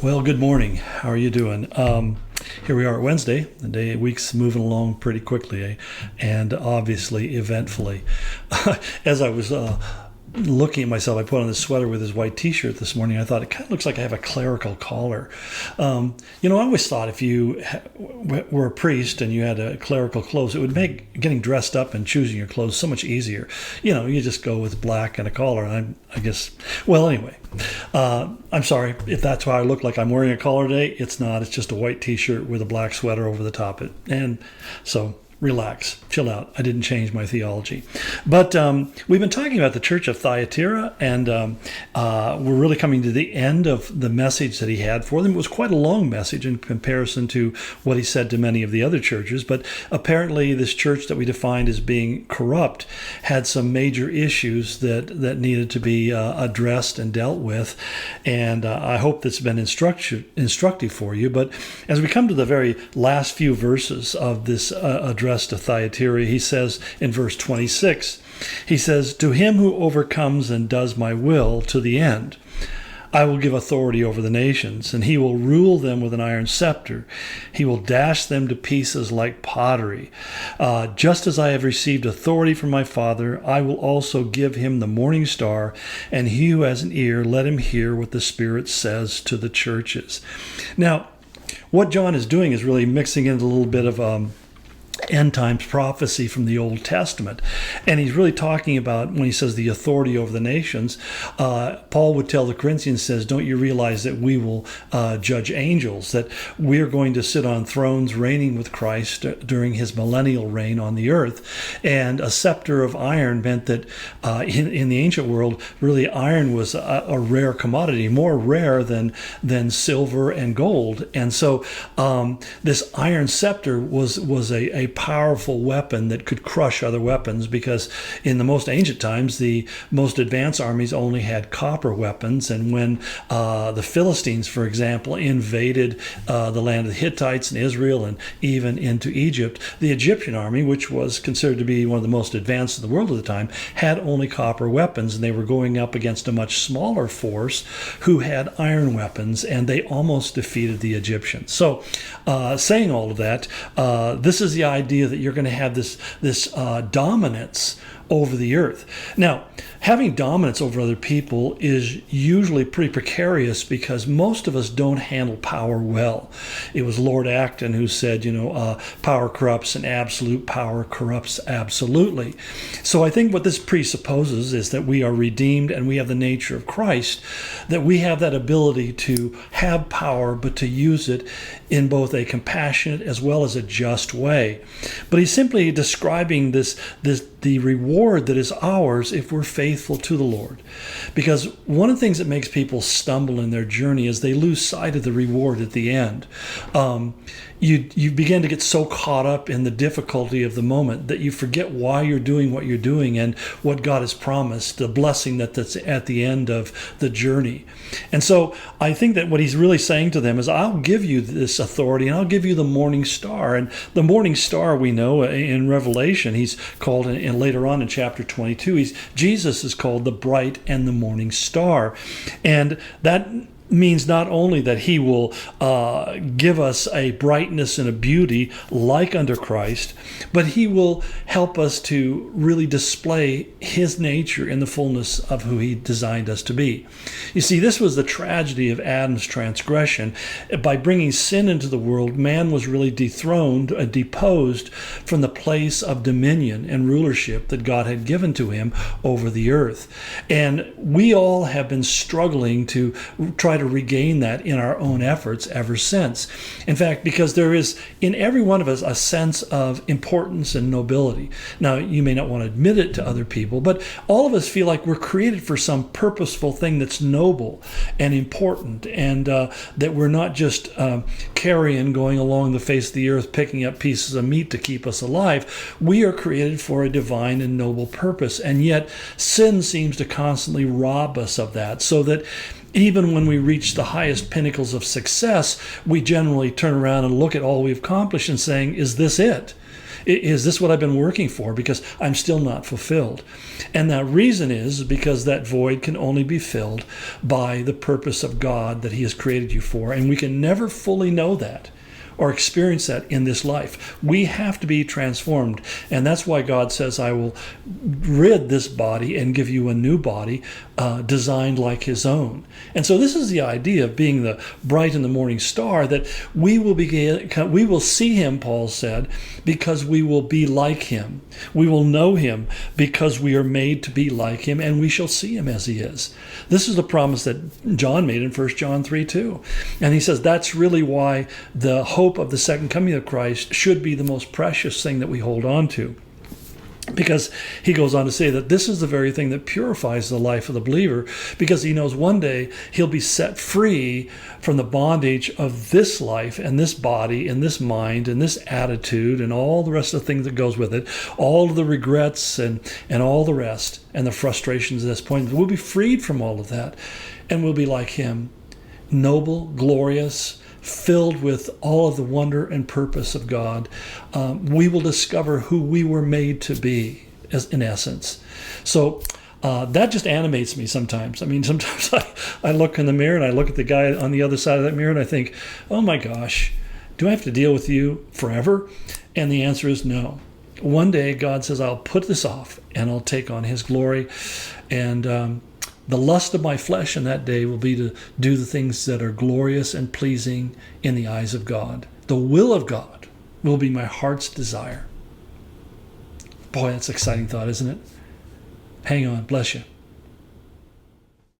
Well, good morning. How are you doing? Here we are at Wednesday. The week's moving along pretty quickly, and obviously eventfully. As I was looking at myself, I put on this sweater with this white T-shirt this morning. I thought it kind of looks like I have a clerical collar. I always thought if you were a priest and you had a clerical clothes, it would make getting dressed up and choosing your clothes so much easier. You just go with black and a collar. And I guess, well, anyway. I'm sorry if that's why I look like I'm wearing a collar today. It's not. It's just a white T-shirt with a black sweater over the top of it. And so relax, chill out. I didn't change my theology. But we've been talking about the church of Thyatira, and we're really coming to the end of the message that he had for them. It was quite a long message in comparison to what he said to many of the other churches, but apparently this church that we defined as being corrupt had some major issues that needed to be addressed and dealt with, and I hope that's been instructive for you. But as we come to the very last few verses of this address to Thyatira, he says in verse 26, he says, "To him who overcomes and does my will to the end, I will give authority over the nations, and he will rule them with an iron scepter. He will dash them to pieces like pottery. Just as I have received authority from my Father, I will also give him the morning star, and he who has an ear, let him hear what the Spirit says to the churches." Now, what John is doing is really mixing in a little bit of end times prophecy from the Old Testament. And he's really talking about, when he says the authority over the nations, Paul would tell the Corinthians, says, don't you realize that we will judge angels, that we're going to sit on thrones reigning with Christ during his millennial reign on the earth. And a scepter of iron meant that in the ancient world, really iron was a rare commodity, more rare than silver and gold. And so this iron scepter was a powerful weapon that could crush other weapons, because in the most ancient times, the most advanced armies only had copper weapons. And when the Philistines, for example, invaded the land of the Hittites and Israel and even into Egypt, the Egyptian army, which was considered to be one of the most advanced in the world at the time, had only copper weapons, and they were going up against a much smaller force who had iron weapons, and they almost defeated the Egyptians. So saying all of that, this is the idea that you're going to have this dominance over the earth. Now, having dominance over other people is usually pretty precarious, because most of us don't handle power well. It was Lord Acton who said, power corrupts and absolute power corrupts absolutely. So I think what this presupposes is that we are redeemed and we have the nature of Christ, that we have that ability to have power, but to use it in both a compassionate as well as a just way. But he's simply describing the reward that is ours if we're faithful to the Lord. Because one of the things that makes people stumble in their journey is they lose sight of the reward at the end. You begin to get so caught up in the difficulty of the moment that you forget why you're doing what you're doing and what God has promised, the blessing that's at the end of the journey. And so I think that what he's really saying to them is, I'll give you this authority, and I'll give you the morning star. And the morning star, we know in Revelation, he's called, and later on in chapter 22, Jesus is called the bright and the morning star. And that means not only that he will give us a brightness and a beauty like unto Christ, but he will help us to really display his nature in the fullness of who he designed us to be. You see, this was the tragedy of Adam's transgression. By bringing sin into the world, man was really dethroned, deposed from the place of dominion and rulership that God had given to him over the earth. And we all have been struggling to try to regain that in our own efforts ever since. In fact, because there is in every one of us a sense of importance and nobility. Now, you may not want to admit it to other people, but all of us feel like we're created for some purposeful thing that's noble and important, and that we're not just carrion going along the face of the earth picking up pieces of meat to keep us alive. We are created for a divine and noble purpose, and yet sin seems to constantly rob us of that, so that even when we reach the highest pinnacles of success, we generally turn around and look at all we've accomplished and saying, is this it? Is this what I've been working for? Because I'm still not fulfilled. And that reason is because that void can only be filled by the purpose of God that he has created you for. And we can never fully know that or experience that in this life. We have to be transformed. And that's why God says, I will rid this body and give you a new body designed like his own. And so this is the idea of being the bright and the morning star, that we will see him, Paul said, because we will be like him. We will know him because we are made to be like him, and we shall see him as he is. This is the promise that John made in 1 John 3:2. And he says that's really why the hope of the second coming of Christ should be the most precious thing that we hold on to. Because he goes on to say that this is the very thing that purifies the life of the believer, because he knows one day he'll be set free from the bondage of this life and this body and this mind and this attitude and all the rest of the things that goes with it, all of the regrets and all the rest and the frustrations at this point. We'll be freed from all of that, and we'll be like him, noble, glorious, filled with all of the wonder and purpose of God. We will discover who we were made to be, in essence. So that just animates me sometimes. I mean, sometimes I look in the mirror and I look at the guy on the other side of that mirror and I think, oh my gosh, do I have to deal with you forever? And the answer is no. One day God says, I'll put this off and I'll take on his glory. And the lust of my flesh in that day will be to do the things that are glorious and pleasing in the eyes of God. The will of God will be my heart's desire. Boy, that's an exciting thought, isn't it? Hang on. Bless you.